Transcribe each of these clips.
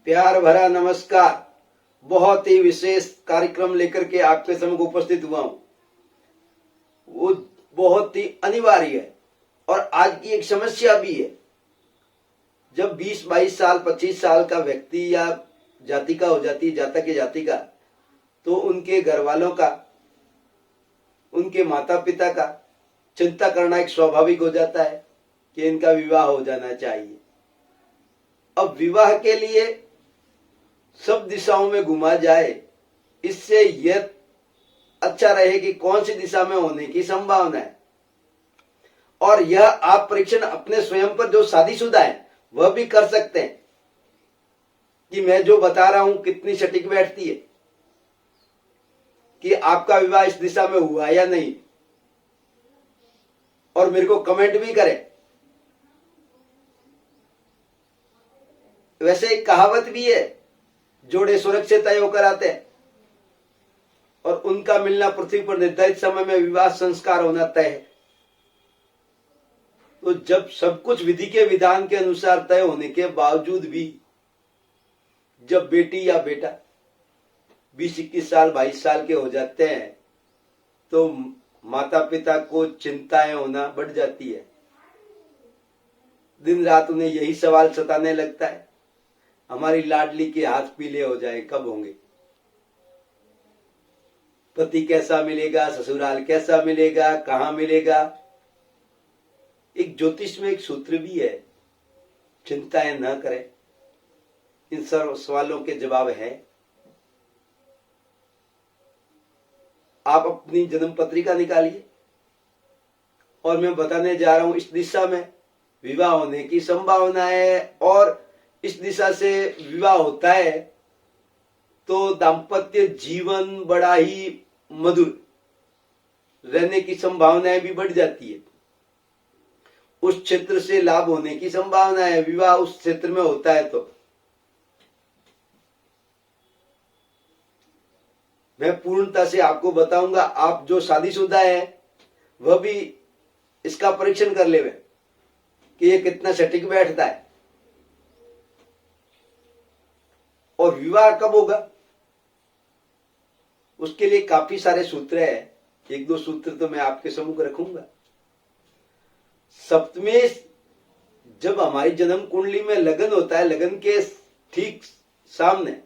प्यार भरा नमस्कार। बहुत ही विशेष कार्यक्रम लेकर के आपके समक्ष उपस्थित हुआ हूं। वो बहुत ही अनिवार्य है और आज की एक समस्या भी है। जब 20-22 साल 25 साल का व्यक्ति या जातिका हो जाती है, जातक की जातिका, तो उनके घर वालों का, उनके माता पिता का चिंता करना एक स्वाभाविक हो जाता है कि इनका विवाह हो जाना चाहिए। अब विवाह के लिए सब दिशाओं में घुमा जाए, इससे यह अच्छा रहे कि कौन सी दिशा में होने की संभावना है। और यह आप परीक्षण अपने स्वयं पर, जो शादीशुदा है वह भी कर सकते हैं कि मैं जो बता रहा हूं कितनी सटीक बैठती है, कि आपका विवाह इस दिशा में हुआ या नहीं। और मेरे को कमेंट भी करें। वैसे एक कहावत भी है, जोड़े स्वर्ग से तय होकर आते हैं और उनका मिलना पृथ्वी पर निर्धारित समय में विवाह संस्कार होना तय है। तो जब सब कुछ विधि के विधान के अनुसार तय होने के बावजूद भी जब बेटी या बेटा 20-21 साल 22 साल के हो जाते हैं तो माता पिता को चिंताएं होना बढ़ जाती है। दिन रात उन्हें यही सवाल सताने लगता है, हमारी लाडली के हाथ पीले हो जाए, कब होंगे? पति कैसा मिलेगा, ससुराल कैसा मिलेगा, कहां मिलेगा? एक ज्योतिष में एक सूत्र भी है, चिंताएं न करें। इन सब सवालों के जवाब है। आप अपनी जन्म पत्रिका निकालिए और मैं बताने जा रहा हूं इस दिशा में विवाह होने की संभावना है, और इस दिशा से विवाह होता है तो दाम्पत्य जीवन बड़ा ही मधुर रहने की संभावनाएं भी बढ़ जाती है। उस क्षेत्र से लाभ होने की संभावना है, विवाह उस क्षेत्र में होता है। तो मैं पूर्णता से आपको बताऊंगा। आप जो शादीशुदा है वह भी इसका परीक्षण कर ले कि ये कितना सटीक बैठता है और विवाह कब होगा। उसके लिए काफी सारे सूत्र है, एक दो सूत्र तो मैं आपके सम्मुख रखूंगा। सप्तमेश, जब हमारी जन्म कुंडली में लगन होता है, लगन के ठीक सामने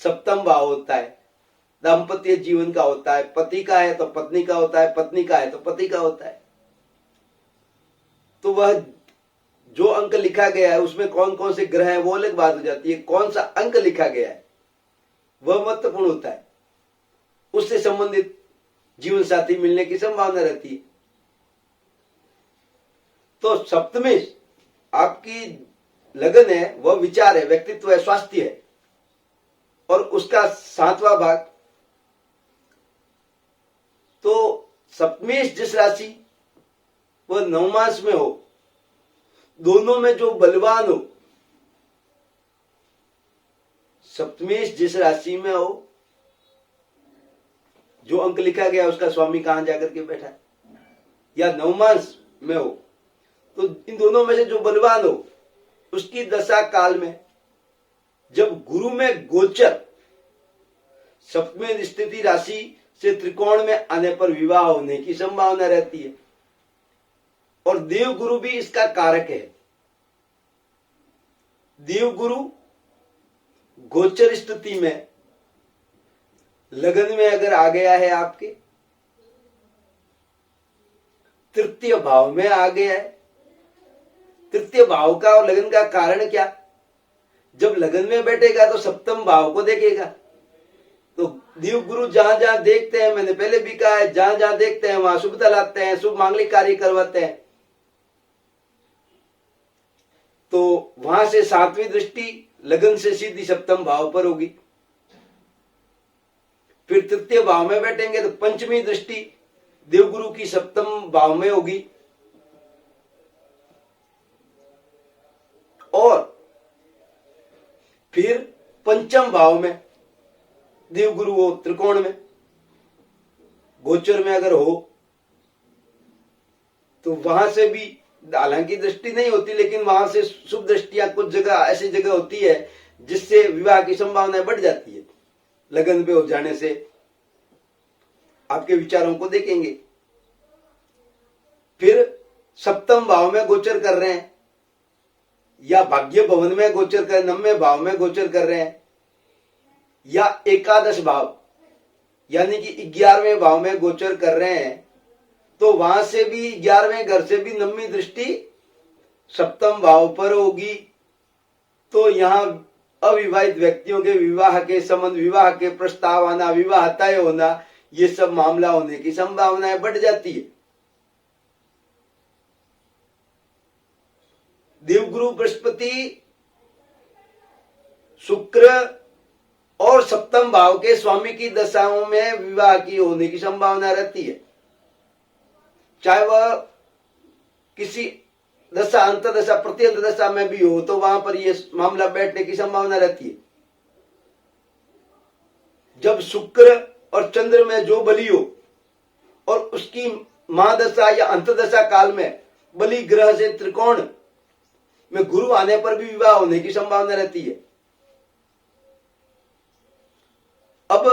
सप्तम भाव होता है, दाम्पत्य जीवन का होता है। पति का है तो पत्नी का होता है, पत्नी का है तो पति का होता है। तो वह जो अंक लिखा गया है उसमें कौन कौन से ग्रह हैं वो अलग बात हो जाती है। कौन सा अंक लिखा गया है वह महत्वपूर्ण होता है, उससे संबंधित जीवन साथी मिलने की संभावना रहती है। तो सप्तमेश आपकी लगन है, वह विचार है, व्यक्तित्व है, स्वास्थ्य है, और उसका 7वां भाग। तो सप्तमेश जिस राशि वह नवमास में हो, दोनों में जो बलवान हो, सप्तमेश जिस राशि में हो, जो अंक लिखा गया उसका स्वामी कहां जाकर के बैठा है, या नवमास में हो, तो इन दोनों में से जो बलवान हो उसकी दशा काल में जब गुरु में गोचर सप्तमी स्थिति राशि से त्रिकोण में आने पर विवाह होने की संभावना रहती है। और देव गुरु भी इसका कारक है। देव गुरु गोचर स्थिति में लगन में अगर आ गया है, आपके तृतीय भाव में आ गया है। तृतीय भाव का और लगन का कारण क्या? जब लगन में बैठेगा तो सप्तम भाव को देखेगा। तो देव गुरु जहां जहां देखते हैं, मैंने पहले भी कहा है, जहां जहां देखते हैं वहां शुभता लाते हैं, शुभ मांगलिक कार्य करवाते हैं। तो वहां से 7वीं दृष्टि लगन से सीधी सप्तम भाव पर होगी। फिर तृतीय भाव में बैठेंगे तो 5वीं दृष्टि देवगुरु की सप्तम भाव में होगी। और फिर 5म भाव में देवगुरु हो, त्रिकोण में गोचर में अगर हो तो वहां से भी हालांकि दृष्टि नहीं होती, लेकिन वहां से शुभ दृष्टियां कुछ जगह ऐसी जगह होती है जिससे विवाह की संभावनाएं बढ़ जाती है। लगन पे हो जाने से आपके विचारों को देखेंगे। फिर सप्तम भाव में गोचर कर रहे हैं या भाग्य भवन में गोचर कर, नवमें भाव में गोचर कर रहे हैं या एकादश भाव यानी कि 11वें भाव में गोचर कर रहे हैं, तो वहां से भी 11वें घर से भी नवमी दृष्टि सप्तम भाव पर होगी। तो यहां अविवाहित व्यक्तियों के विवाह के संबंध, विवाह के प्रस्ताव आना, विवाह तय होना, ये सब मामला होने की संभावनाएं बढ़ जाती है। देवगुरु बृहस्पति, शुक्र और सप्तम भाव के स्वामी की दशाओं में विवाह की होने की संभावना रहती है। चाहे वह किसी दशा, अंतर्दशा, प्रत्यंत दशा में भी हो, तो वहां पर यह मामला बैठने की संभावना रहती है। जब शुक्र और चंद्र में जो बलि हो और उसकी महादशा या अंतर्दशा काल में बलि ग्रह से त्रिकोण में गुरु आने पर भी विवाह होने की संभावना रहती है। अब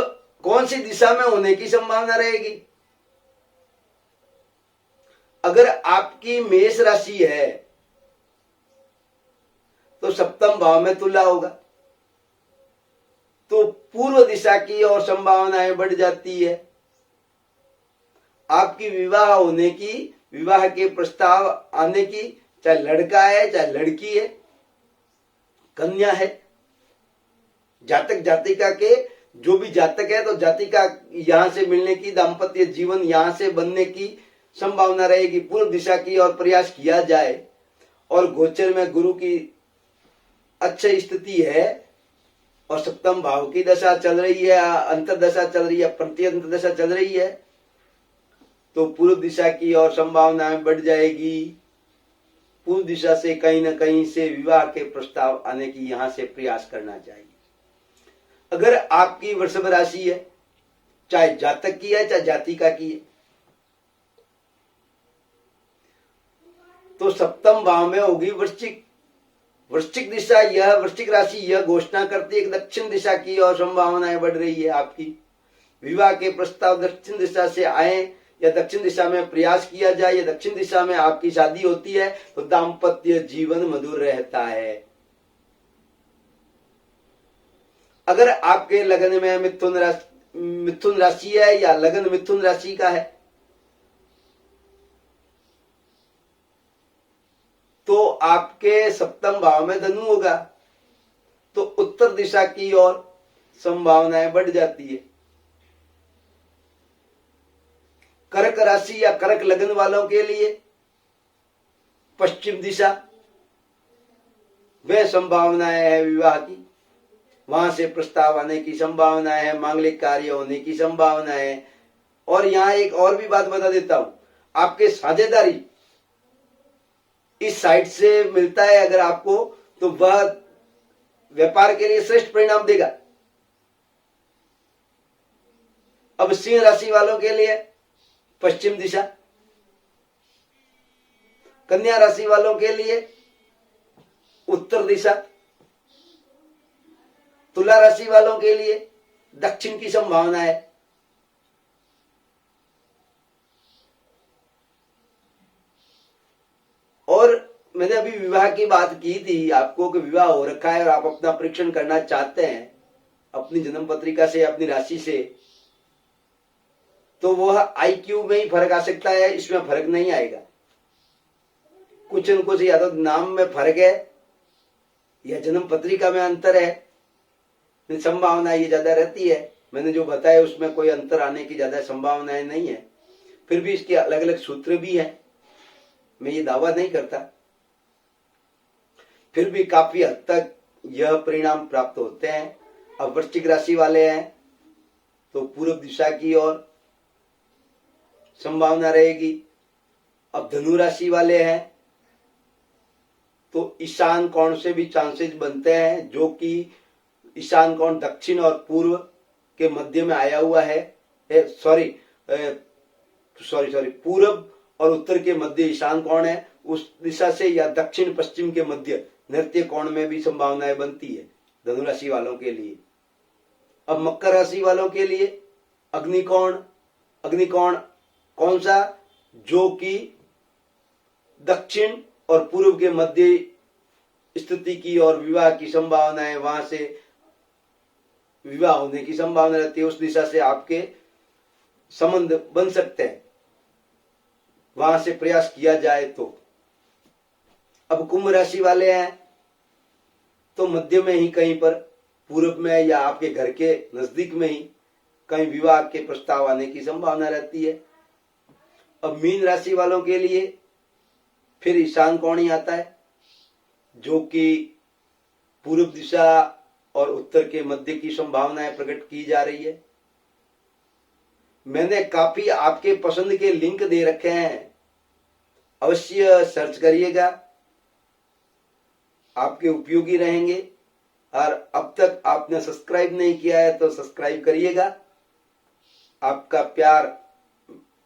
कौन सी दिशा में होने की संभावना रहेगी? अगर आपकी मेष राशि है तो सप्तम भाव में तुला होगा, तो पूर्व दिशा की और संभावनाएं बढ़ जाती है। आपकी विवाह होने की, विवाह के प्रस्ताव आने की, चाहे लड़का है चाहे लड़की है, कन्या है, जातक जातिका के जो भी जातक है, तो जातिका यहां से मिलने की, दाम्पत्य जीवन यहां से बनने की संभावना रहेगी। पूर्व दिशा की और प्रयास किया जाए और गोचर में गुरु की अच्छी स्थिति है और सप्तम भाव की दशा चल रही है, अंतर्दशा चल रही है, प्रत्यंत दशा चल रही है, तो पूर्व दिशा की और संभावनाएं बढ़ जाएगी। पूर्व दिशा से कहीं ना कहीं से विवाह के प्रस्ताव आने की यहां से प्रयास करना चाहिए। अगर आपकी वृषभ राशि है, चाहे जातक की है चाहे जातिका की है, तो सप्तम भाव में होगी वृश्चिक। वृश्चिक दिशा, यह वृश्चिक राशि यह घोषणा करती है कि दक्षिण दिशा की और संभावनाएं बढ़ रही है। आपकी विवाह के प्रस्ताव दक्षिण दिशा से आए या दक्षिण दिशा में प्रयास किया जाए या दक्षिण दिशा में आपकी शादी होती है, तो दाम्पत्य जीवन मधुर रहता है। अगर आपके लगन में मिथुन राशि है या लगन मिथुन राशि का है, तो आपके सप्तम भाव में धनु होगा, तो उत्तर दिशा की ओर संभावनाएं बढ़ जाती है। कर्क राशि या कर्क लगन वालों के लिए पश्चिम दिशा में संभावनाएं है विवाह की, वहां से प्रस्ताव आने की संभावनाएं है, मांगलिक कार्य होने की संभावना है। और यहां एक और भी बात बता देता हूं, आपके साझेदारी इस साइड से मिलता है अगर आपको, तो वह व्यापार के लिए श्रेष्ठ परिणाम देगा। अब सिंह राशि वालों के लिए पश्चिम दिशा, कन्या राशि वालों के लिए उत्तर दिशा, तुला राशि वालों के लिए दक्षिण की संभावना है। और मैंने अभी विवाह की बात की थी आपको कि विवाह हो रखा है और आप अपना परीक्षण करना चाहते हैं अपनी जन्म पत्रिका से, अपनी राशि से, तो वह आईक्यू में ही फर्क आ सकता है, इसमें फर्क नहीं आएगा। कुछ न कुछ या तो नाम में फर्क है या जन्म पत्रिका में अंतर है, संभावना ये ज्यादा रहती है। मैंने जो बताया उसमें कोई अंतर आने की ज्यादा संभावनाएं नहीं है। फिर भी इसके अलग अलग सूत्र भी हैं, मैं ये दावा नहीं करता, फिर भी काफी हद तक यह परिणाम प्राप्त होते हैं। अब वृश्चिक राशि वाले हैं तो पूर्व दिशा की ओर संभावना रहेगी। अब धनु राशि वाले हैं तो ईशान कोण से भी चांसेस बनते हैं, जो कि ईशान कोण दक्षिण और पूर्व के मध्य में आया हुआ है। पूर्व और उत्तर के मध्य ईशान कोण है, उस दिशा से या दक्षिण पश्चिम के मध्य नृत्य कोण में भी संभावनाएं बनती है। धनु राशि वालों के लिए। अब मकर राशि वालों के लिए अग्निकोण, अग्निकोण कौन सा? जो कि दक्षिण और पूर्व के मध्य स्थिति की और विवाह की संभावना है, वहां से विवाह होने की संभावना रहती है, उस दिशा से आपके संबंध बन सकते हैं, वहां से प्रयास किया जाए तो। अब कुंभ राशि वाले हैं तो मध्य में ही कहीं पर, पूर्व में या आपके घर के नजदीक में ही कहीं विवाह के प्रस्ताव आने की संभावना रहती है। अब मीन राशि वालों के लिए फिर ईशान कोण ही आता है, जो कि पूर्व दिशा और उत्तर के मध्य की संभावनाएं प्रकट की जा रही है। मैंने काफी आपके पसंद के लिंक दे रखे हैं, अवश्य सर्च करिएगा, आपके उपयोगी रहेंगे। और अब तक आपने सब्सक्राइब नहीं किया है तो सब्सक्राइब करिएगा। आपका प्यार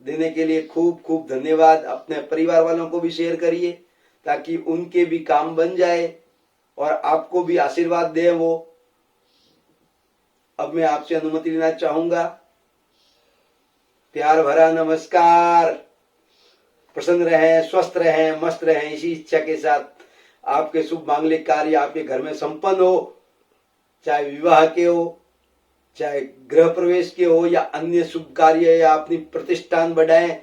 देने के लिए खूब खूब धन्यवाद। अपने परिवार वालों को भी शेयर करिए ताकि उनके भी काम बन जाए और आपको भी आशीर्वाद दे वो। अब मैं आपसे अनुमति लेना चाहूंगा। प्यार भरा नमस्कार। प्रसन्न रहें, स्वस्थ रहें, मस्त रहें, इसी इच्छा के साथ आपके शुभ मांगलिक कार्य आपके घर में संपन्न हो, चाहे विवाह के हो, चाहे गृह प्रवेश के हो, या अन्य शुभ कार्य, या अपनी प्रतिष्ठान बढ़ाएं,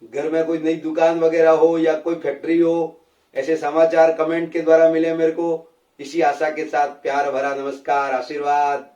घर में कोई नई दुकान वगैरह हो या कोई फैक्ट्री हो, ऐसे समाचार कमेंट के द्वारा मिले मेरे को। इसी आशा के साथ प्यार भरा नमस्कार, आशीर्वाद।